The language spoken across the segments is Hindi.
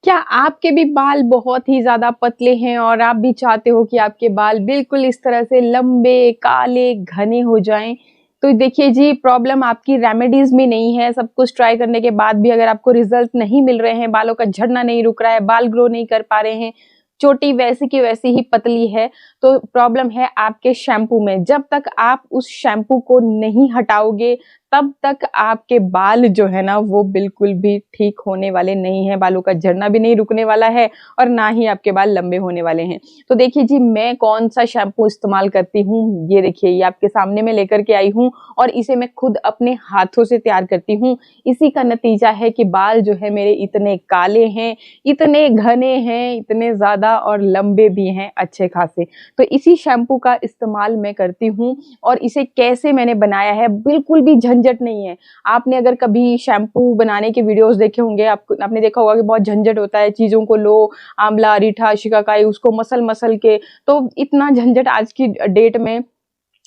क्या आपके भी बाल बहुत ही ज़्यादा पतले हैं और आप भी चाहते हो कि आपके बाल बिल्कुल इस तरह से लंबे, काले, घने हो जाएँ? तो देखिए जी, प्रॉब्लम आपकी रेमेडीज़ में नहीं है, सब कुछ ट्राई करने के बाद भी अगर आपको रिज़ल्ट नहीं मिल रहे हैं, बालों का झड़ना नहीं रुक रहा है, बाल ग्रो नहीं कर पा रहे हैं, चोटी वैसी की वैसी ही पतली है, तो प्रॉब्लम है आपके शैम्पू में। जब तक आप उस शैम्पू को नहीं हटाओगे, तब तक आपके बाल जो है ना वो बिल्कुल भी ठीक होने वाले नहीं हैं, बालों का झड़ना भी नहीं रुकने वाला है और ना ही आपके बाल लंबे होने वाले हैं। तो देखिए जी, मैं कौन-सा शैम्पू इस्तेमाल करती हूँ, ये देखिए ये आपके सामने मैं लेकर के आई हूँ और इसे मैं खुद अपने हाथों से तैयार करती हूँ। इसी का नतीजा है कि बाल जो है मेरे इतने काले हैं, इतने घने हैं, इतने ज़्यादा और लंबे भी हैं अच्छे खासे। तो इसी शैम्पू का इस्तेमाल मैं करती हूँ और इसे कैसे मैंने बनाया है, बिल्कुल भी झंझट नहीं है। आपने अगर कभी शैम्पू बनाने के वीडियोज़ देखे होंगे, आपने देखा होगा कि बहुत झंझट होता है, चीज़ों को लो, आंवला, रीठा, शिकाकाई उसको मसल-मसल के, तो इतना झंझट आज की डेट में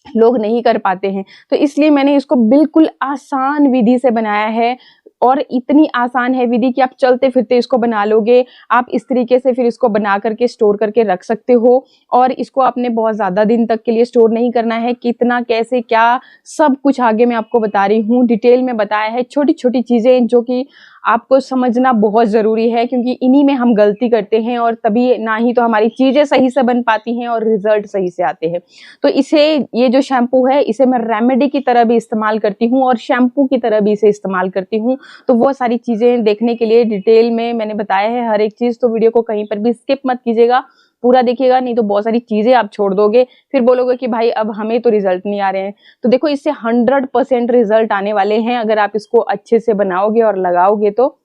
लोग नहीं कर पाते हैं। तो इसलिए मैंने इसको बिल्कुल आसान विधि से बनाया है और इतनी आसान है विधि कि आप चलते-फिरते इसको बना लोगे। आप इस तरीके से फिर इसको बना करके स्टोर करके रख सकते हो और इसको आपने बहुत ज़्यादा दिन तक के लिए स्टोर नहीं करना है। कितना, कैसे, क्या, सब कुछ आगे मैं आपको बता रही हूँ। डिटेल में बताया है, छोटी-छोटी चीज़ें जो कि आपको समझना बहुत ज़रूरी है क्योंकि इन्हीं में हम गलती करते हैं और तभी ना ही तो हमारी चीज़ें सही से बन पाती हैं और रिज़ल्ट सही से आते हैं। तो इसे, ये जो शैम्पू है, इसे मैं रेमेडी की तरह भी इस्तेमाल करती हूँ और शैम्पू की तरह भी इसे इस्तेमाल करती हूँ। तो वो सारी चीज़ें देखने के लिए डिटेल में मैंने बताया है हर एक चीज़, तो वीडियो को कहीं पर भी स्किप मत कीजिएगा, पूरा देखिएगा, नहीं तो बहुत सारी चीज़ें आप छोड़ दोगे, फिर बोलोगे कि भाई अब हमें तो रिज़ल्ट नहीं आ रहे हैं। तो देखो, इससे 100% रिज़ल्ट आने वाले हैं अगर आप इसको अच्छे से बनाओगे और लगाओगे तो।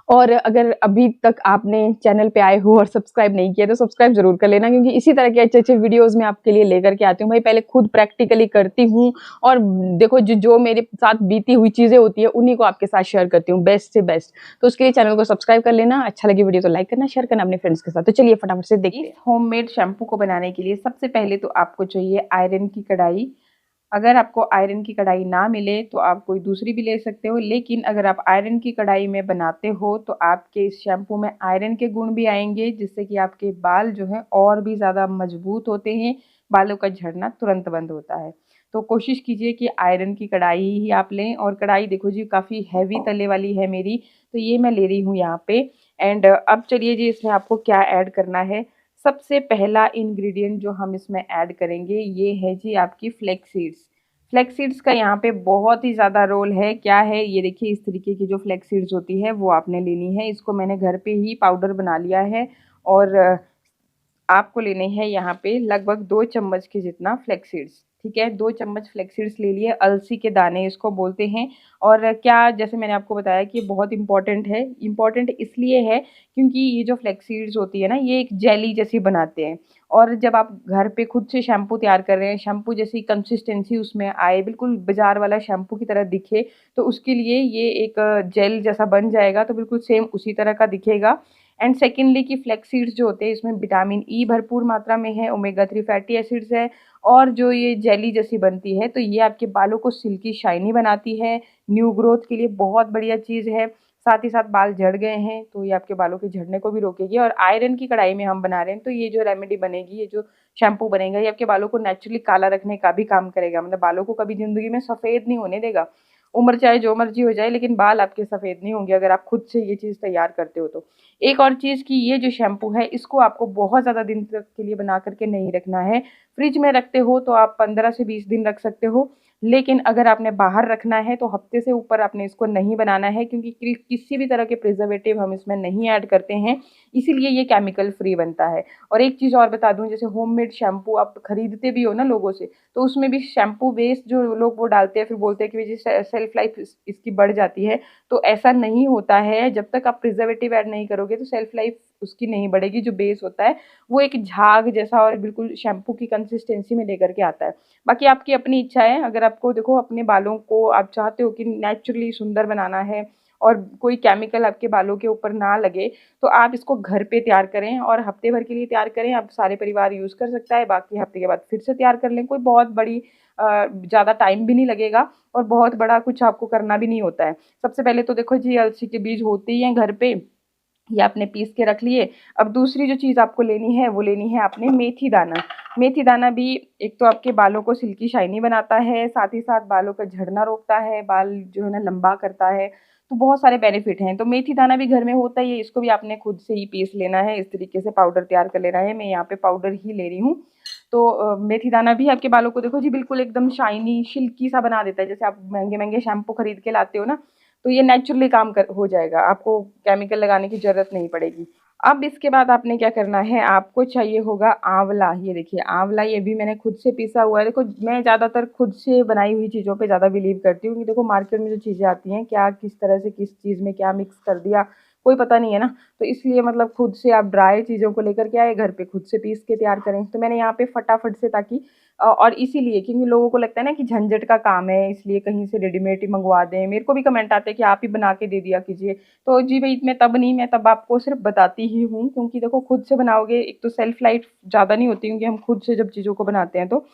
और अगर अभी तक आपने चैनल पे आए हो और सब्सक्राइब नहीं किया तो सब्सक्राइब ज़रूर कर लेना क्योंकि इसी तरह के अच्छे-अच्छे वीडियोज़ मैं आपके लिए लेकर के आती हूँ। भाई पहले खुद प्रैक्टिकली करती हूँ और देखो जो मेरे साथ बीती हुई चीज़ें होती हैं उन्हीं को आपके साथ शेयर करती हूँ बेस्ट से बेस्ट। तो उसके लिए चैनल को सब्सक्राइब कर लेना, अच्छा लगे वीडियो तो लाइक करना, शेयर करना अपने फ्रेंड्स के साथ। तो चलिए फटाफट से देखते हैं। इस होममेड शैम्पू को बनाने के लिए सबसे पहले तो आपको चाहिए आयरन की कढ़ाई। अगर आपको आयरन की कढ़ाई ना मिले तो आप कोई दूसरी भी ले सकते हो, लेकिन अगर आप आयरन की कढ़ाई में बनाते हो तो आपके इस शैम्पू में आयरन के गुण भी आएंगे जिससे कि आपके बाल जो हैं और भी ज़्यादा मजबूत होते हैं, बालों का झड़ना तुरंत बंद होता है। तो कोशिश कीजिए कि आयरन की कढ़ाई ही आप लें। और कढ़ाई देखो जी काफ़ी हैवी तले वाली है मेरी, तो ये मैं ले रही हूँ यहाँ पे। एंड अब चलिए जी इसमें आपको क्या ऐड करना है। सबसे पहला इंग्रेडिएंट जो हम इसमें ऐड करेंगे ये है जी आपकी फ्लैक्स सीड्स। फ्लैक्स सीड्स का यहाँ पे बहुत ही ज़्यादा रोल है। क्या है ये देखिए, इस तरीके की जो फ्लैक्स सीड्स होती है वो आपने लेनी है। इसको मैंने घर पे ही पाउडर बना लिया है और आपको लेने हैं यहाँ पे लगभग 2 चम्मच के जितना फ्लैक्स सीड्स। ठीक है, 2 चम्मच फ्लैक्स सीड्स ले लिए। अलसी के दाने इसको बोलते हैं। और क्या, जैसे मैंने आपको बताया कि ये बहुत इंपॉर्टेंट है। इंपॉर्टेंट इसलिए है क्योंकि ये जो फ्लैक्स सीड्स होती है ना, ये एक जेली जैसी बनाते हैं। और जब आप घर पे खुद से शैम्पू तैयार कर रहे हैं, शैम्पू जैसी कंसिस्टेंसी उसमें आए, बिल्कुल बाजार वाला शैम्पू की तरह दिखे, तो उसके लिए ये एक जेल जैसा बन जाएगा, तो बिल्कुल सेम उसी तरह का दिखेगा। एंड सेकेंडली कि फ्लैक्स सीड्स जो होते हैं इसमें विटामिन ई भरपूर मात्रा में है, ओमेगा 3 फैटी एसिड्स है और जो ये जेली जैसी बनती है तो ये आपके बालों को सिल्की शाइनी बनाती है। न्यू ग्रोथ के लिए बहुत बढ़िया चीज़ है। साथ ही साथ बाल झड़ गए हैं तो ये आपके बालों के झड़ने को भी रोकेगी। और आयरन की कढ़ाई में हम बना रहे हैं तो ये जो रेमेडी बनेगी, ये जो शैम्पू बनेगा, ये आपके बालों को नेचुरली काला रखने का भी काम करेगा। मतलब बालों को कभी ज़िंदगी में सफ़ेद नहीं होने देगा। उम्र चाहे जो मर्जी हो जाए लेकिन बाल आपके सफ़ेद नहीं होंगे अगर आप खुद से ये चीज़ तैयार करते हो तो। एक और चीज़ कि ये जो शैम्पू है इसको आपको बहुत ज़्यादा दिन तक के लिए बना करके नहीं रखना है। फ्रिज में रखते हो तो आप 15 से 20 दिन रख सकते हो, लेकिन अगर आपने बाहर रखना है तो हफ्ते से ऊपर आपने इसको नहीं बनाना है क्योंकि किसी भी तरह के प्रिजर्वेटिव हम इसमें नहीं ऐड करते हैं, इसीलिए ये केमिकल फ्री बनता है। और एक चीज़ और बता दूं, जैसे होममेड शैम्पू आप खरीदते भी हो ना लोगों से, तो उसमें भी शैम्पू वेस्ट जो लोग वो डालते हैं, फिर बोलते हैं कि सेल्फ लाइफ इसकी बढ़ जाती है। तो ऐसा नहीं होता है। जब तक आप प्रिजर्वेटिव ऐड नहीं करोगे तो सेल्फ लाइफ उसकी नहीं बढ़ेगी। जो बेस होता है वो एक झाग जैसा और बिल्कुल शैम्पू की कंसिस्टेंसी में लेकर के आता है। बाकी आपकी अपनी इच्छा है। अगर आपको देखो अपने बालों को आप चाहते हो कि नेचुरली सुंदर बनाना है और कोई केमिकल आपके बालों के ऊपर ना लगे, तो आप इसको घर पे तैयार करें और हफ्ते भर के लिए तैयार करें। आप सारे परिवार यूज़ कर सकता है, बाकी हफ्ते के बाद फिर से तैयार कर लें। कोई बहुत बड़ी ज़्यादा टाइम भी नहीं लगेगा और बहुत बड़ा कुछ आपको करना भी नहीं होता है। सबसे पहले तो देखो जी अलसी के बीज होते ही हैं घर पे, ये आपने पीस के रख लिए। अब दूसरी जो चीज़ आपको लेनी है वो लेनी है आपने मेथी दाना। मेथी दाना भी एक तो आपके बालों को सिल्की शाइनी बनाता है, साथ ही साथ बालों का झड़ना रोकता है, बाल जो है ना लंबा करता है, तो बहुत सारे बेनिफिट हैं। तो मेथी दाना भी घर में होता ही है, इसको भी आपने खुद से ही पीस लेना है, इस तरीके से पाउडर तैयार कर लेना है। मैं यहाँ पे पाउडर ही ले रही हूँ। तो मेथी दाना भी आपके बालों को देखो जी बिल्कुल एकदम शाइनी सिल्की सा बना देता है। जैसे आप महंगे महंगे शैम्पू खरीद के लाते हो ना, तो ये नेचुरली काम कर हो जाएगा, आपको केमिकल लगाने की ज़रूरत नहीं पड़ेगी। अब इसके बाद आपने क्या करना है, आपको चाहिए होगा आंवला। ये देखिए आंवला, ये भी मैंने खुद से पीसा हुआ है। देखो मैं ज़्यादातर खुद से बनाई हुई चीज़ों पे ज़्यादा बिलीव करती हूँ कि देखो मार्केट में जो चीज़ें आती हैं, क्या किस तरह से किस चीज़ में क्या मिक्स कर दिया कोई पता नहीं है ना। तो इसलिए मतलब खुद से आप ड्राई चीज़ों को लेकर के आए, घर पे खुद से पीस के तैयार करें। तो मैंने यहाँ पे फटाफट से, ताकि और इसीलिए क्योंकि लोगों को लगता है ना कि झंझट का काम है, इसलिए कहीं से रेडीमेड ही मंगवा दें। मेरे को भी कमेंट आते हैं कि आप ही बना के दे दिया कीजिए। तो जी भाई मैं तब नहीं, मैं तब आपको सिर्फ बताती ही हूँ, क्योंकि देखो खुद से बनाओगे एक तो सेल्फ लाइफ ज़्यादा नहीं होती, क्योंकि हम खुद से जब चीज़ों को बनाते हैं तो।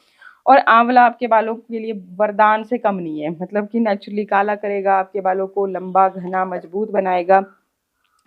और आंवला आपके बालों के लिए वरदान से कम नहीं है, मतलब कि नेचुरली काला करेगा, आपके बालों को लंबा घना मजबूत बनाएगा।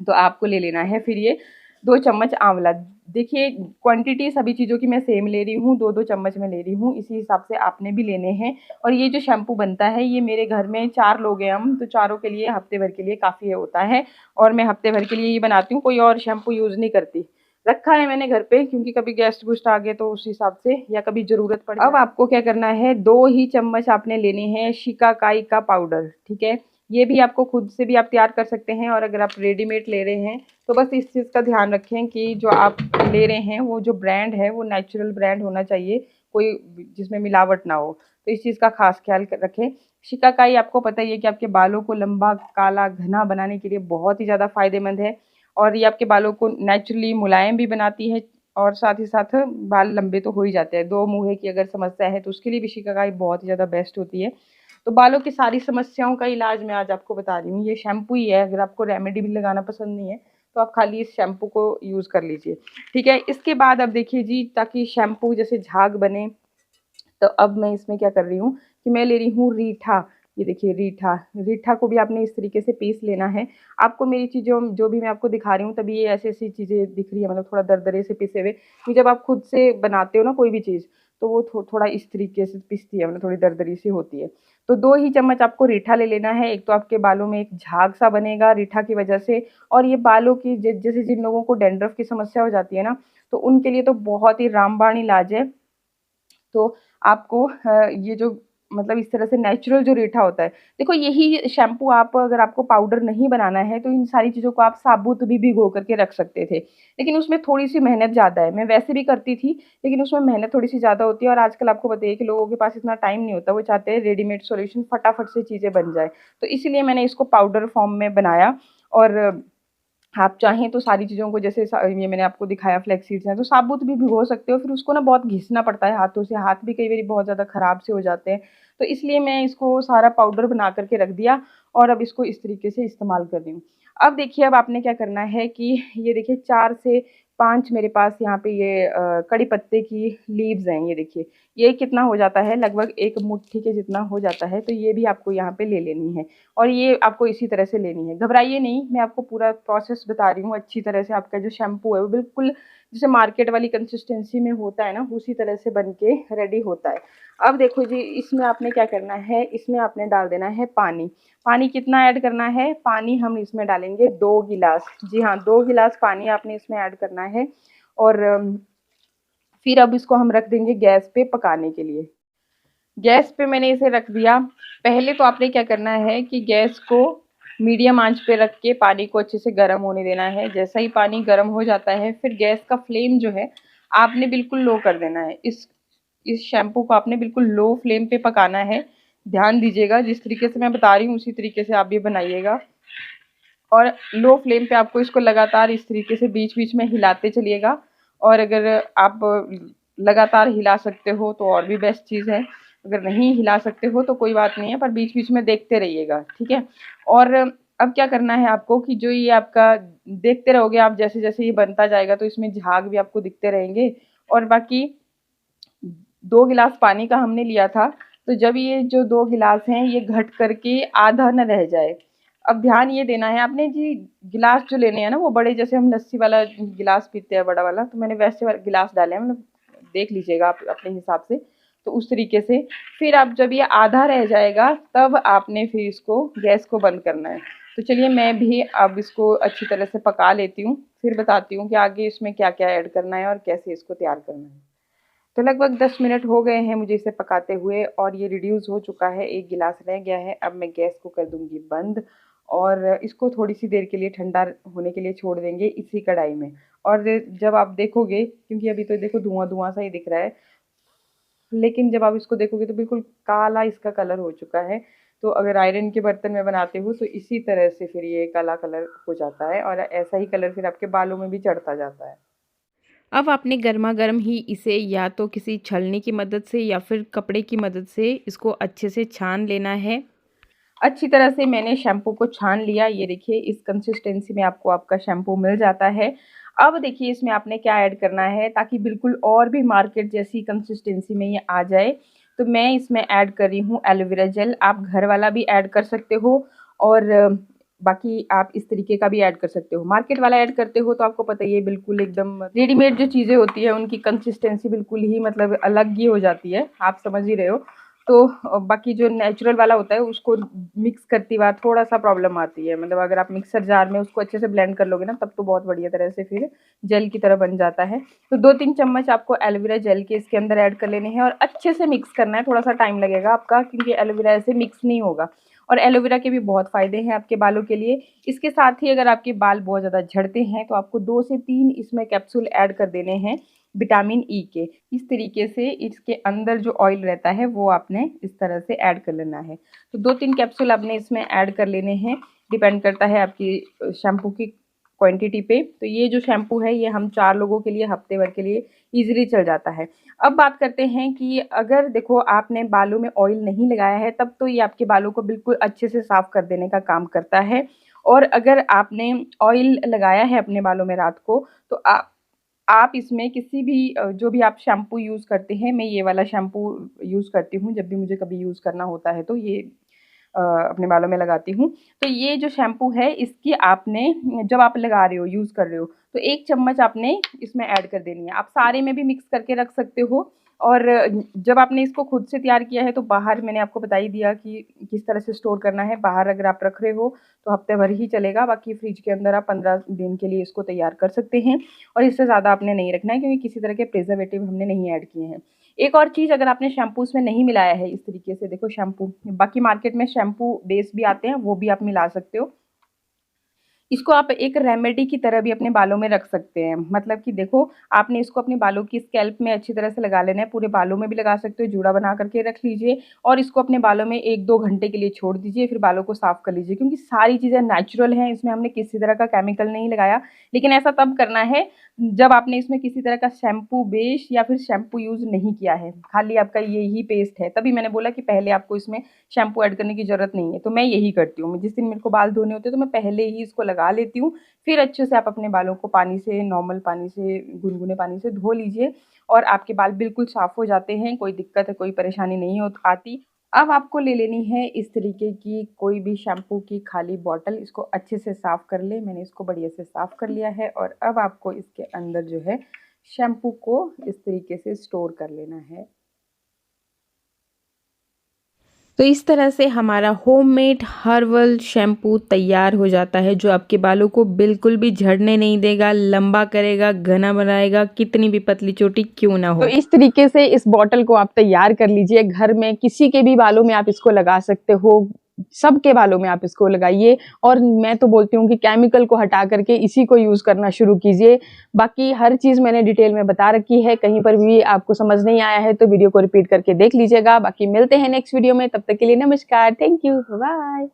तो आपको ले लेना है फिर ये 2 चम्मच आंवला। देखिए क्वांटिटी सभी चीज़ों की मैं सेम ले रही हूँ, 2-2 चम्मच मैं ले रही हूँ, इसी हिसाब से आपने भी लेने हैं। और ये जो शैम्पू बनता है, ये मेरे घर में 4 लोग हैं हम, तो चारों के लिए हफ्ते भर के लिए काफ़ी होता है। और मैं हफ्ते भर के लिए ये बनाती हूँ, कोई और शैम्पू यूज़ नहीं करती। रखा है मैंने घर पे, क्योंकि कभी गेस्ट गुस्ट आ गए तो उस हिसाब से, या कभी ज़रूरत पड़े। अब आपको क्या करना है, 2 ही चम्मच आपने लेने हैं शिकाकाई का पाउडर, ठीक है। ये भी आपको खुद से भी आप तैयार कर सकते हैं, और अगर आप रेडीमेड ले रहे हैं तो बस इस चीज़ का ध्यान रखें कि जो आप ले रहे हैं वो जो ब्रांड है वो नेचुरल ब्रांड होना चाहिए, कोई जिसमें मिलावट ना हो। तो इस चीज़ का खास ख्याल रखें। शिकाकाई आपको पता ही है कि आपके बालों को लंबा काला घना बनाने के लिए बहुत ही ज़्यादा फायदेमंद है, और ये आपके बालों को नेचुरली मुलायम भी बनाती है, और साथ ही साथ बाल लंबे तो हो ही जाते हैं। 2 मुँहे की अगर समस्या है तो उसके लिए भी शिकाकाई बहुत ही ज़्यादा बेस्ट होती है। तो बालों की सारी समस्याओं का इलाज मैं आज आपको बता रही हूँ। ये शैम्पू ही है, अगर आपको रेमेडी भी लगाना पसंद नहीं है तो आप खाली इस शैम्पू को यूज़ कर लीजिए, ठीक है। इसके बाद अब देखिए जी, ताकि शैम्पू जैसे झाग बने, तो अब मैं इसमें क्या कर रही हूँ कि मैं ले रही हूँ रीठा। ये देखिए रीठा, रीठा को भी आपने इस तरीके से पीस लेना है। आपको मेरी चीज़ों जो भी मैं आपको दिखा रही हूँ तभी ये ऐसी ऐसी चीज़ें दिख रही है, मतलब थोड़ा दरदरे से पिसे हुए, कि जब आप खुद से बनाते हो ना कोई भी चीज़, तो वो थोड़ा इस तरीके से पिसती है, मतलब थोड़ी दरदरी सी होती है। तो 2 ही चम्मच आपको रीठा ले लेना है। एक तो आपके बालों में एक झाग सा बनेगा रीठा की वजह से, और ये बालों की जैसे जिन लोगों को डैंड्रफ की समस्या हो जाती है ना, तो उनके लिए तो बहुत ही रामबाण इलाज है। तो आपको ये जो मतलब इस तरह से नेचुरल जो रीठा होता है, देखो यही शैम्पू आप अगर आपको पाउडर नहीं बनाना है तो इन सारी चीज़ों को आप साबुत भी भिगो करके रख सकते थे। लेकिन उसमें थोड़ी-सी मेहनत ज़्यादा है। मैं वैसे भी करती थी, लेकिन उसमें मेहनत थोड़ी-सी ज़्यादा होती है, और आजकल आपको बताइए कि लोगों के पास इतना टाइम नहीं होता, वो चाहते हैं रेडीमेड सॉल्यूशन फटाफट से चीज़ें बन जाए। तो इसीलिए मैंने इसको पाउडर फॉर्म में बनाया। और आप चाहें तो सारी चीज़ों को जैसे ये मैंने आपको दिखाया फ्लैक्स सीड्स हैं, तो साबुत भी भिगो सकते हो, फिर उसको ना बहुत घिसना पड़ता है हाथों से, हाथ भी कई बारी बहुत ज़्यादा ख़राब से हो जाते हैं। तो इसलिए मैं इसको सारा पाउडर बना कर के रख दिया, और अब इसको इस तरीके से इस्तेमाल कर रही हूँ। अब देखिए, अब आपने क्या करना है कि ये देखिए 4 से 5 मेरे पास यहाँ पे ये कड़ी पत्ते की लीव्स हैं, ये देखिए। ये कितना हो जाता है, लगभग 1 मुट्ठी के जितना हो जाता है, तो ये भी आपको यहाँ पे ले लेनी है, और ये आपको इसी तरह से लेनी है। घबराइए नहीं, मैं आपको पूरा प्रोसेस बता रही हूँ अच्छी तरह से। आपका जो शैम्पू है वो बिल्कुल जैसे मार्केट वाली कंसिस्टेंसी में होता है ना, उसी तरह से बन के रेडी होता है। अब देखो जी, इसमें आपने क्या करना है, इसमें आपने डाल देना है पानी। पानी कितना ऐड करना है, पानी हम इसमें डालेंगे 2 गिलास। जी हाँ, 2 गिलास पानी आपने इसमें ऐड करना है। और फिर अब इसको हम रख देंगे गैस पे पकाने के लिए। गैस पे मैंने इसे रख दिया। पहले तो आपने क्या करना है कि गैस को मीडियम आंच पे रख के पानी को अच्छे से गर्म होने देना है। जैसा ही पानी गर्म हो जाता है, फिर गैस का फ्लेम जो है आपने बिल्कुल लो कर देना है। इस शैम्पू को आपने बिल्कुल लो फ्लेम पे पकाना है। ध्यान दीजिएगा, जिस तरीके से मैं बता रही हूँ उसी तरीके से आप भी बनाइएगा। और लो फ्लेम पे आपको इसको लगातार इस तरीके से बीच-बीच में हिलाते चलिएगा। और अगर आप लगातार हिला सकते हो तो और भी बेस्ट चीज़ है। अगर नहीं हिला सकते हो तो कोई बात नहीं है, पर बीच-बीच में देखते रहिएगा, ठीक है? और अब क्या करना है आपको कि जो ये आपका देखते रहोगे आप, जैसे-जैसे ये बनता जाएगा तो इसमें झाग भी आपको दिखते रहेंगे। और बाकी 2 गिलास पानी का हमने लिया था, तो जब ये जो 2 गिलास हैं ये घट करके आधा ना रह जाए, अब ध्यान ये देना है आपने जी, गिलास जो लेने हैं ना वो बड़े, जैसे हम लस्सी वाला गिलास पीते हैं बड़ा वाला, तो मैंने वैसे वाला गिलास डाले हैं, मतलब देख लीजिएगा आप अपने हिसाब से। तो उस तरीके से फिर आप जब ये आधा रह जाएगा तब आपने फिर इसको गैस को बंद करना है। तो चलिए मैं भी अब इसको अच्छी तरह से पका लेती हूँ, फिर बताती हूँ कि आगे इसमें क्या क्या ऐड करना है और कैसे इसको तैयार करना है। तो लगभग 10 मिनट हो गए हैं मुझे इसे पकाते हुए और ये रिड्यूस हो चुका है, एक गिलास रह गया है। अब मैं गैस को कर दूंगी बंद और इसको थोड़ी सी देर के लिए ठंडा होने के लिए छोड़ देंगे इसी कढ़ाई में। और जब आप देखोगे, क्योंकि अभी तो देखो धुआं धुआं सा ही दिख रहा है, लेकिन जब आप इसको देखोगे तो बिल्कुल काला इसका कलर हो चुका है। तो अगर आयरन के बर्तन में बनाते हो तो इसी तरह से फिर ये काला कलर हो जाता है और ऐसा ही कलर फिर आपके बालों में भी चढ़ता जाता है। अब आपने गर्मा गर्म ही इसे या तो किसी छलनी की मदद से या फिर कपड़े की मदद से इसको अच्छे से छान लेना है। अच्छी तरह से मैंने शैम्पू को छान लिया, ये देखिए इस कंसिस्टेंसी में आपको आपका शैम्पू मिल जाता है। अब देखिए इसमें आपने क्या ऐड करना है ताकि बिल्कुल और भी मार्केट जैसी कंसिस्टेंसी में ये आ जाए। तो मैं इसमें ऐड कर रही हूँ एलोवेरा जेल, आप घर वाला भी ऐड कर सकते हो और बाकी आप इस तरीके का भी ऐड कर सकते हो। मार्केट वाला ऐड करते हो तो आपको पता ही है बिल्कुल एकदम रेडीमेड जो चीज़ें होती है उनकी कंसिस्टेंसी बिल्कुल ही मतलब अलग ही हो जाती है, आप समझ ही रहे हो। तो बाकी जो नेचुरल वाला होता है उसको मिक्स करती बार थोड़ा सा प्रॉब्लम आती है, मतलब अगर आप मिक्सर जार में उसको अच्छे से ब्लेंड कर लोगे ना तब तो बहुत बढ़िया तरह से फिर जेल की तरह बन जाता है। तो 2-3 चम्मच आपको एलोवेरा जेल के इसके अंदर ऐड कर लेने हैं और अच्छे से मिक्स करना है। थोड़ा सा टाइम लगेगा आपका क्योंकि एलोवेरा ऐसे मिक्स नहीं होगा और एलोवेरा के भी बहुत फ़ायदे हैं आपके बालों के लिए। इसके साथ ही अगर आपके बाल बहुत ज़्यादा झड़ते हैं तो आपको 2 से 3 इसमें कैप्सूल ऐड कर देने हैं विटामिन ई के। इस तरीके से इसके अंदर जो ऑयल रहता है वो आपने इस तरह से ऐड कर लेना है। तो 2-3 कैप्सूल आपने इसमें ऐड कर लेने हैं, डिपेंड करता है आपकी शैम्पू की क्वांटिटी पे। तो ये जो शैम्पू है ये हम 4 लोगों के लिए हफ्ते भर के लिए ईज़िली चल जाता है। अब बात करते हैं कि अगर देखो आपने बालों में ऑयल नहीं लगाया है तब तो ये आपके बालों को बिल्कुल अच्छे से साफ़ कर देने का काम करता है। और अगर आपने ऑयल लगाया है अपने बालों में रात को तो आप इसमें किसी भी जो भी आप शैम्पू यूज़ करते हैं, मैं ये वाला शैम्पू यूज़ करती हूँ जब भी मुझे कभी यूज़ करना होता है तो ये अपने बालों में लगाती हूँ। तो ये जो शैम्पू है इसकी आपने जब आप लगा रहे हो, यूज़ कर रहे हो, तो 1 चम्मच आपने इसमें ऐड कर देनी है। आप सारे में भी मिक्स करके रख सकते हो और जब आपने इसको खुद से तैयार किया है तो बाहर मैंने आपको बता ही दिया कि किस तरह से स्टोर करना है। बाहर अगर आप रख रहे हो तो हफ्ते भर ही चलेगा, बाकी फ्रिज के अंदर आप 15 दिन के लिए इसको तैयार कर सकते हैं और इससे ज़्यादा आपने नहीं रखना है क्योंकि किसी तरह के प्रिजर्वेटिव हमने नहीं ऐड किए हैं। एक और चीज़, अगर आपने शैम्पू उसमें नहीं मिलाया है इस तरीके से, देखो शैम्पू बाकी मार्केट में शैम्पू बेस भी आते हैं वो भी आप मिला सकते हो। इसको आप एक रेमेडी की तरह भी अपने बालों में रख सकते हैं। मतलब कि देखो आपने इसको अपने बालों की स्कैल्प में अच्छी तरह से लगा लेना है, पूरे बालों में भी लगा सकते हो, जूड़ा बना करके रख लीजिए और इसको अपने बालों में 1-2 घंटे के लिए छोड़ दीजिए, फिर बालों को साफ़ कर लीजिए। क्योंकि सारी चीज़ें नेचुरल हैं, इसमें हमने किसी तरह का केमिकल नहीं लगाया। लेकिन ऐसा तब करना है जब आपने इसमें किसी तरह का शैम्पू बेस या फिर शैम्पू यूज़ नहीं किया है, खाली आपका यही पेस्ट है। तभी मैंने बोला कि पहले आपको इसमें शैम्पू ऐड करने की ज़रूरत नहीं है। तो मैं यही करती हूँ, जिस दिन मेरे को बाल धोने होते हैं तो मैं पहले ही इसको लगा लेती हूँ, फिर अच्छे से आप अपने बालों को पानी से, नॉर्मल पानी से, गुनगुने पानी से धो लीजिए और आपके बाल बिल्कुल साफ़ हो जाते हैं। कोई दिक्कत है, कोई परेशानी नहीं आती। अब आपको ले लेनी है इस तरीके की कोई भी शैम्पू की खाली बॉटल, इसको अच्छे से साफ़ कर ले। मैंने इसको बढ़िया से साफ़ कर लिया है और अब आपको इसके अंदर जो है शैम्पू को इस तरीके से स्टोर कर लेना है। तो इस तरह से हमारा होममेड हर्बल शैम्पू तैयार हो जाता है जो आपके बालों को बिल्कुल भी झड़ने नहीं देगा, लंबा करेगा, घना बनाएगा, कितनी भी पतली चोटी क्यों ना हो। तो इस तरीके से इस बॉटल को आप तैयार कर लीजिए घर में, किसी के भी बालों में आप इसको लगा सकते हो, सबके बालों में आप इसको लगाइए। और मैं तो बोलती हूँ कि केमिकल को हटा करके इसी को यूज़ करना शुरू कीजिए। बाकी हर चीज़ मैंने डिटेल में बता रखी है, कहीं पर भी आपको समझ नहीं आया है तो वीडियो को रिपीट करके देख लीजिएगा। बाकी मिलते हैं नेक्स्ट वीडियो में, तब तक के लिए नमस्कार, थैंक यू, बाय।